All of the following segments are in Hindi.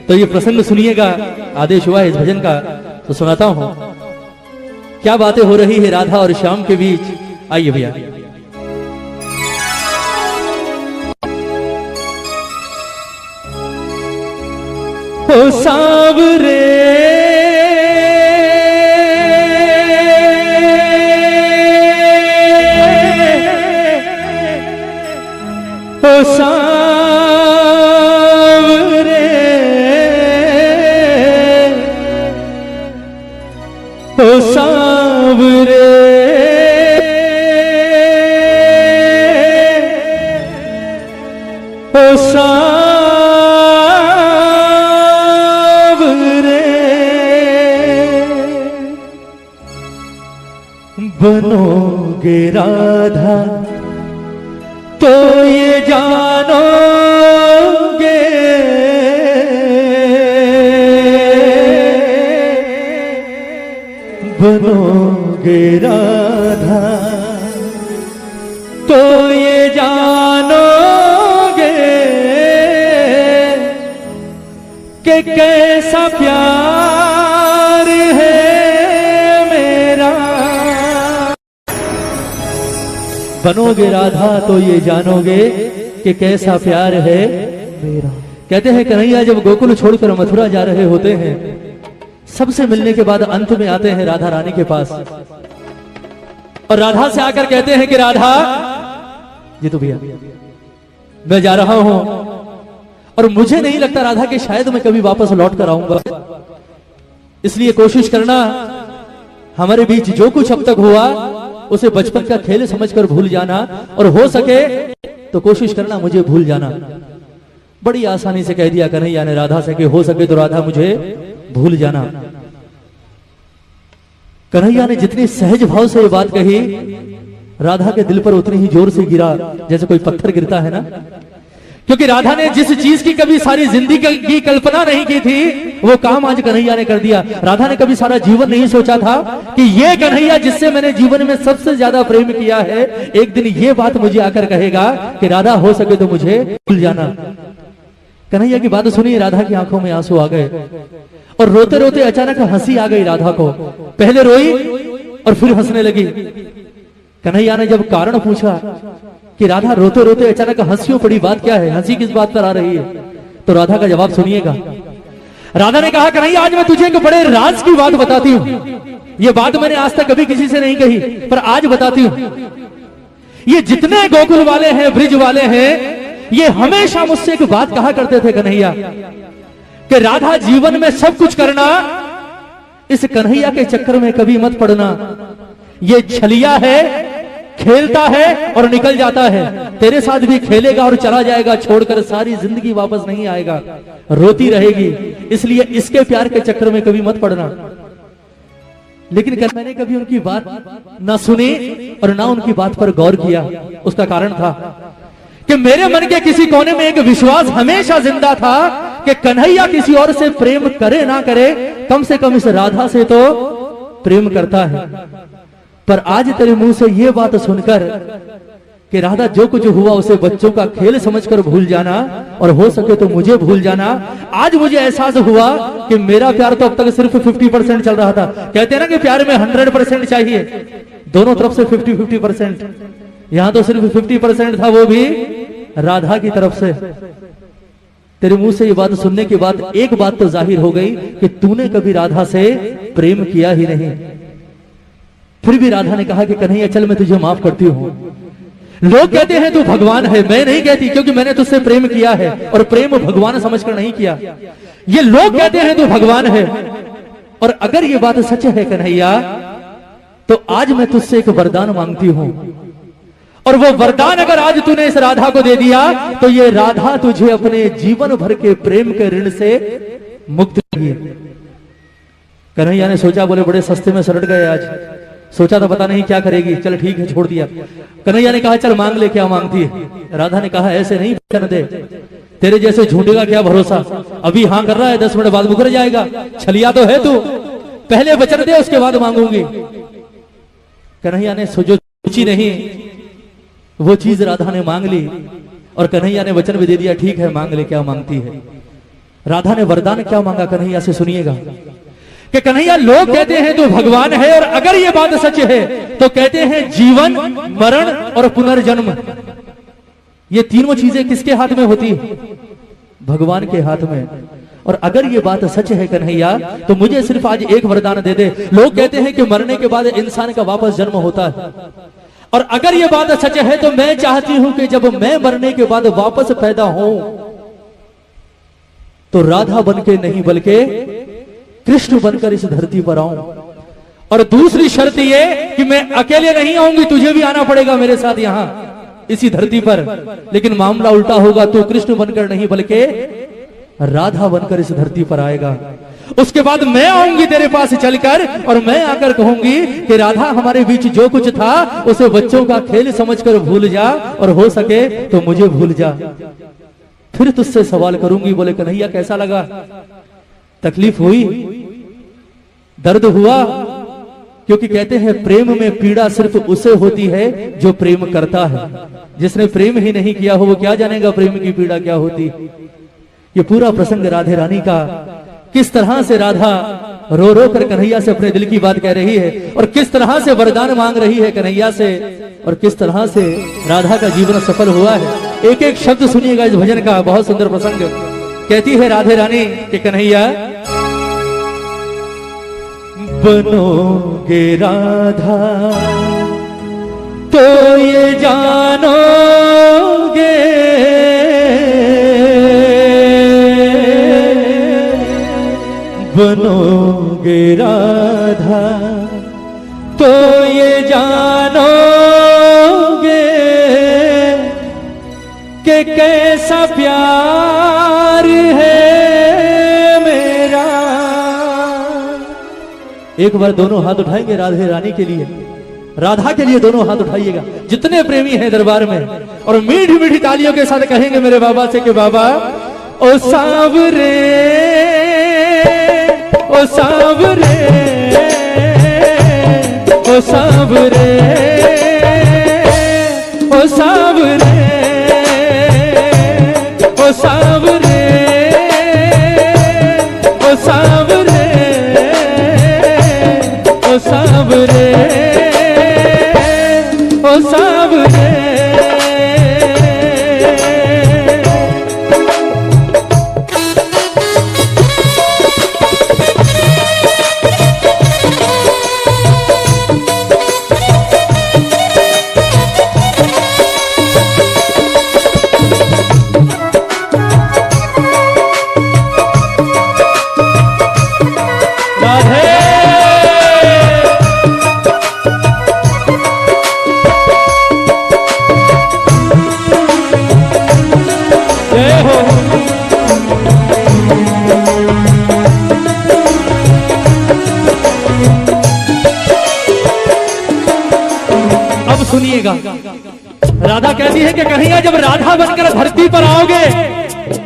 तो ये प्रसंग सुनिएगा, आदेश हुआ है इस भजन का तो सुनाता हूं। क्या बातें हो रही है राधा और श्याम के बीच, आइए भैया। ओ सांवरे ओ सांवरे ओ सांवरे ओ सांवरे बनोगे राधा तो ये जानोगे, बनोगे राधा तो ये जानोगे कि कैसा प्यार है मेरा। बनोगे राधा तो ये जानोगे कि कैसा प्यार है मेरा। कहते हैं कन्हैया जब गोकुल छोड़कर मथुरा जा रहे होते हैं, सबसे मिलने के बाद अंत में आते हैं राधा रानी के पास और राधा से आकर कहते हैं कि राधा जी तो भैया मैं जा रहा हूं और मुझे नहीं लगता राधा कि शायद मैं कभी वापस लौट कर आऊंगा, इसलिए कोशिश करना हमारे बीच जो कुछ अब तक हुआ उसे बचपन का खेल समझकर भूल जाना और हो सके तो कोशिश करना मुझे भूल जाना। बड़ी आसानी से कह दिया कन्हैया ने राधा से कि हो सके तो राधा मुझे भूल जाना। कन्हैया ने जितनी सहज भाव से ये बात कही, राधा के दिल पर उतनी ही जोर से गिरा जैसे कोई पत्थर गिरता है ना, क्योंकि राधा ने जिस चीज की कभी सारी जिंदगी की कल्पना नहीं की थी वो काम आज कन्हैया ने कर दिया। राधा ने कभी सारा जीवन नहीं सोचा था कि ये कन्हैया जिससे मैंने जीवन में सबसे ज्यादा प्रेम किया है, एक दिन ये बात मुझे आकर कहेगा कि राधा हो सके तो मुझे भूल जाना। कन्हैया की बात सुनी, राधा की आंखों में आंसू आ गए और रोते रोते अचानक हंसी आ गई राधा को। पहले रोई और फिर हंसने लगी। कन्हैया ने जब कारण पूछा कि राधा रोते रोते अचानक हंसियों पड़ी, बात क्या है, हंसी किस बात पर आ रही है, तो राधा का जवाब सुनिएगा। राधा ने कहा कन्हैया आज मैं तुझे एक बड़े राज की बात बताती हूं। ये बात मैंने आज तक कभी किसी से नहीं कही पर आज बताती हूं। ये जितने गोकुल वाले हैं, ब्रिज वाले हैं, ये हमेशा मुझसे एक बात कहा करते थे कन्हैया कि राधा जीवन में सब कुछ करना, इस कन्हैया के चक्कर में कभी मत पड़ना। ये छलिया है, खेलता है और निकल जाता है, तेरे साथ भी खेलेगा और चला जाएगा, छोड़कर सारी जिंदगी वापस नहीं आएगा, रोती रहेगी, इसलिए इसके प्यार के चक्कर में कभी मत पड़ना। लेकिन मैंने कभी उनकी बात ना सुनी और ना उनकी बात पर गौर किया। उसका कारण था कि मेरे मन के किसी कोने में एक विश्वास हमेशा जिंदा था कि कन्हैया किसी और से प्रेम करे ना करे, कम से कम इस राधा से तो प्रेम करता है। पर आज तेरे मुंह से ये बात सुनकर कि राधा जो कुछ हुआ उसे बच्चों का खेल समझकर भूल जाना और हो सके तो मुझे भूल जाना, आज मुझे एहसास हुआ कि मेरा प्यार तो अब तक सिर्फ 50% चल रहा था। कहते हैं ना कि प्यार में 100% चाहिए, दोनों तरफ से 50-50%, यहां तो सिर्फ 50% था, वो भी राधा की तरफ से। तेरे मुंह से ये बात सुनने के बाद एक बात तो जाहिर हो गई कि तूने कभी राधा से प्रेम किया ही नहीं। फिर भी राधा ने कहा कि कन्हैया चल मैं तुझे माफ करती हूं। लोग कहते हैं तू भगवान है, मैं नहीं कहती, क्योंकि मैंने तुझसे प्रेम किया है और प्रेम भगवान समझकर नहीं किया। ये लोग कहते हैं तू भगवान है, और अगर ये बात सच है कन्हैया तो आज मैं तुझसे एक वरदान मांगती हूं, और वो वरदान अगर आज तूने इस राधा को दे दिया तो ये राधा तुझे अपने जीवन भर के प्रेम के ऋण से मुक्त करेगी। कन्हैया ने सोचा, बोले बड़े सस्ते में सलट गए आज, सोचा था पता नहीं क्या करेगी, चल ठीक है छोड़ दिया। कन्हैया ने कहा चल मांग ले, क्या मांगती है। राधा ने कहा ऐसे नहीं वचन दे, तेरे जैसे झूठे का क्या भरोसा, अभी हाँ कर रहा है 10 मिनट बाद मुकर जाएगा, छलिया तो है तू, पहले वचन दे उसके बाद मांगूंगी। कन्हैया ने जो सोची नहीं वो चीज राधा ने मांग ली और कन्हैया ने वचन भी दे दिया, ठीक है मांग ले क्या मांगती है। राधा ने वरदान क्या मांगा कन्हैया से, सुनिएगा कि कन्हैया लोग कहते हैं तो भगवान है, और अगर ये बात सच है तो कहते हैं जीवन, मरण और पुनर्जन्म, ये तीनों चीजें किसके हाथ में होती है? भगवान के हाथ में। और अगर ये बात सच है कन्हैया, तो मुझे सिर्फ आज एक वरदान दे दे। लोग कहते हैं कि मरने के बाद इंसान का वापस जन्म होता है, और अगर ये बात सच है तो मैं चाहती हूं कि जब मैं मरने के बाद वापस पैदा हूं तो राधा बनके नहीं बल्कि कृष्ण बनकर इस धरती पर आऊं। और दूसरी शर्त ये कि मैं अकेले नहीं आऊंगी, तुझे भी आना पड़ेगा मेरे साथ यहां इसी धरती पर। लेकिन मामला उल्टा होगा, तू कृष्ण बनकर नहीं बल्कि राधा बनकर इस धरती पर आएगा। उसके बाद मैं आऊंगी तेरे पास चलकर, और मैं आकर कहूंगी कि राधा हमारे बीच जो कुछ था उसे बच्चों का खेल समझकर भूल जा, और हो सके तो मुझे भूल जा। फिर तुझसे सवाल करूंगी। बोले कन्हैया कैसा लगा? तकलीफ हुई, दर्द हुआ? क्योंकि कहते हैं प्रेम में पीड़ा सिर्फ उसे होती है जो प्रेम करता है। जिसने प्रेम ही नहीं किया हो वो क्या जानेगा प्रेम की पीड़ा क्या होती। ये पूरा प्रसंग राधे रानी का, किस तरह से राधा रो रो कर कन्हैया से अपने दिल की बात कह रही है, और किस तरह से वरदान मांग रही है कन्हैया से, और किस तरह से राधा का जीवन सफल हुआ है। एक एक शब्द सुनिएगा इस भजन का, बहुत सुंदर प्रसंग। कहती है राधे रानी कि कन्हैया बनोगे राधा तो ये जानोगे, बनोगे राधा तो ये जानोगे कि कैसा प्यार है मेरा। एक बार दोनों हाथ उठाएंगे राधे रानी के लिए, राधा के लिए दोनों हाथ उठाइएगा जितने प्रेमी हैं दरबार में, और मीठी मीठी तालियों के साथ कहेंगे मेरे बाबा से कि बाबा ओ सांवरे, ओ सांवरे, ओ सांवरे, ओ सांवरे, ओ सांवरे, ओ सांवरे, ओ सांवरे, ओ सांवरे। सुनिएगा राधा कहती है कि कन्हैया जब राधा बनकर धरती पर आओगे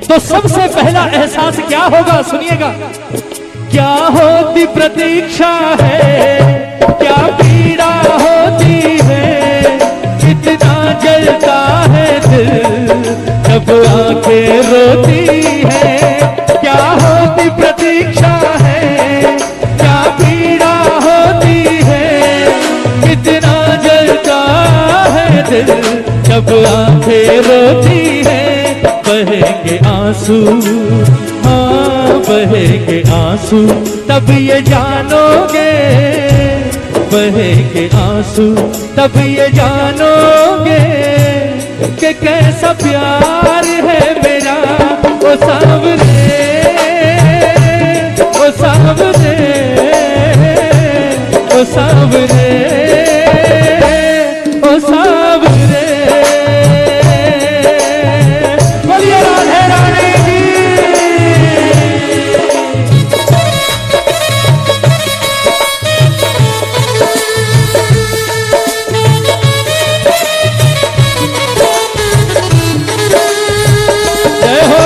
तो सबसे पहला एहसास क्या होगा, सुनिएगा। क्या होती प्रतीक्षा है, क्या पीड़ा होती है, कितना जलता है दिल जब आंखें रोती है। क्या होती प्रतीक्षा है, क्या पीड़ा होती है, कितना जलता है दिल जब आंखें रोती है। बहेंगे आंसू, हाँ बहेंगे आंसू, तब ये जानोगे, बहेंगे आंसू तब ये जानोगे कि कैसा प्यार है मेरा। ओ सांवरे, ओ सांवरे, ओ सांवरे, ओ सांवरे। बोलिए राधे रानी की। जय हो।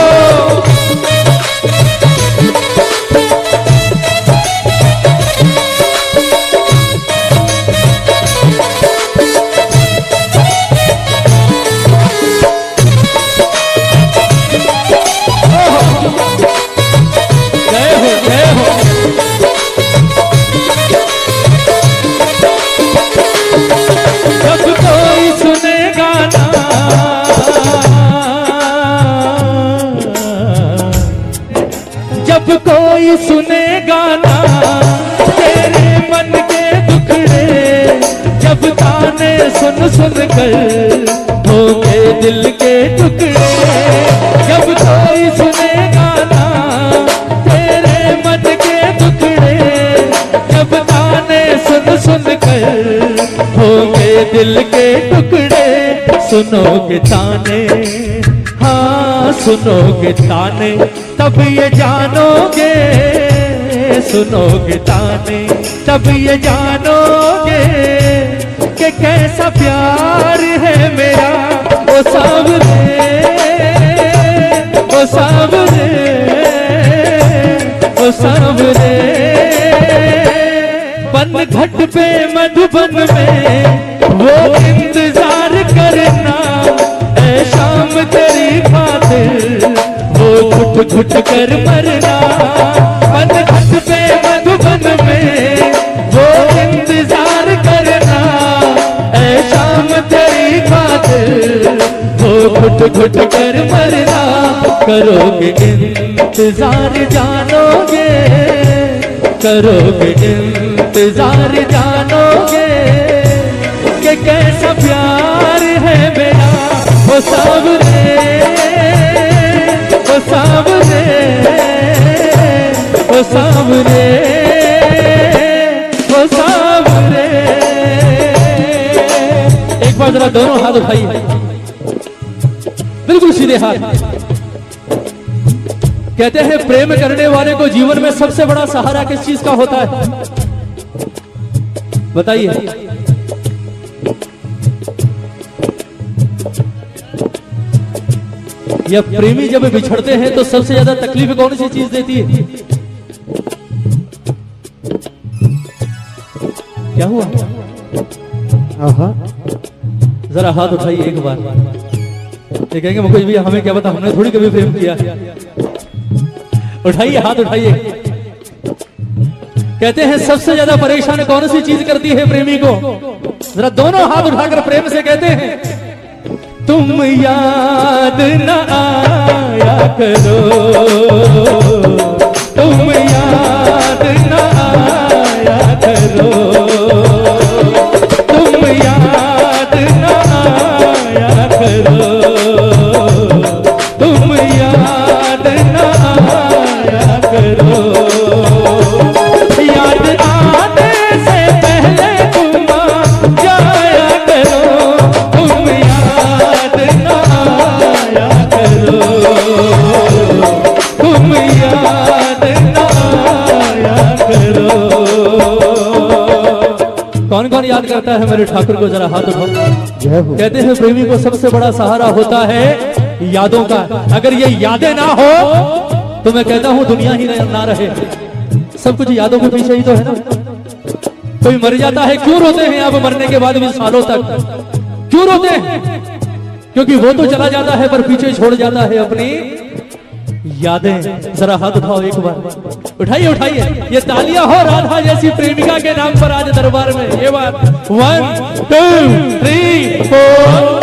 जब कोई सुने गाना तेरे मन के दुखड़े, जब ताने सुन सुन कर होंगे दिल के टुकड़े। जब कोई सुने गाना तेरे मन के दुखड़े, जब ताने सुन सुन कर होंगे दिल के टुकड़े। सुनोगे ताने, हाँ सुनोगे ताने, तब ये जानोगे, सुनोगे ताने तब ये जानोगे कि कैसा प्यार है मेरा। ओ सावरे, ओ सावरे, ओ सावरे। बन घट पे मधुबन में वो इंतजार करना, ऐ शाम तेरी खातिर वो घुट घुट कर मरना। बन घट पे मधुबन में वो इंतजार करना, ऐ शाम तेरी खातिर वो घुट घुट कर मरना। करोगे इंतजार जानोगे, करोगे इंतजार जानोगे कि कैसा प्यार है मेरा। ओ सावरे, ओ सावरे, ओ सावरे, ओ सावरे। एक बार जरा दोनों हाथ उठाइए, बिल्कुल सीधे हाथ। कहते हैं प्रेम करने वाले को जीवन में सबसे बड़ा सहारा किस चीज का होता है, बताइए। यह प्रेमी जब बिछड़ते हैं तो सबसे ज्यादा तकलीफ कौन सी चीज देती है? क्या हुआ? जरा हाथ उठाइए एक बार। ये कहेंगे मुकेश भैया हमें क्या पता, हमने थोड़ी कभी प्रेम किया। उठाइए हाथ उठाइए। कहते हैं सबसे ज्यादा परेशान कौन सी चीज करती है प्रेमी को? जरा दोनों हाथ उठाकर प्रेम से कहते हैं, तुम याद न आया करो, तुम याद न आया करो, तुम याद न आया करो, तुम याद न आया करो। याद आने से पहले तुम जाया करो, तुम याद न आया करो, तुम याद न आया करो। कौन कौन याद करता है मेरे ठाकुर को? जरा हाथ उठाओ। कहते हैं प्रेमी को सबसे बड़ा सहारा होता है यादों का। अगर ये यादें ना हो तो मैं कहता हूं दुनिया ही ना रहे। सब कुछ यादों के पीछे ही तो है ना। कोई मर जाता है, क्यों रोते हैं आप मरने के बाद भी सालों तक? क्यों रोते हैं? क्योंकि वो तो चला जाता है पर पीछे छोड़ जाता है अपनी यादें। जरा हाथ उठाओ एक बार, उठाइए उठाइए। ये तालियां हो राधा जैसी प्रेमिका के नाम पर आज दरबार में। ये बात 1 2 3 4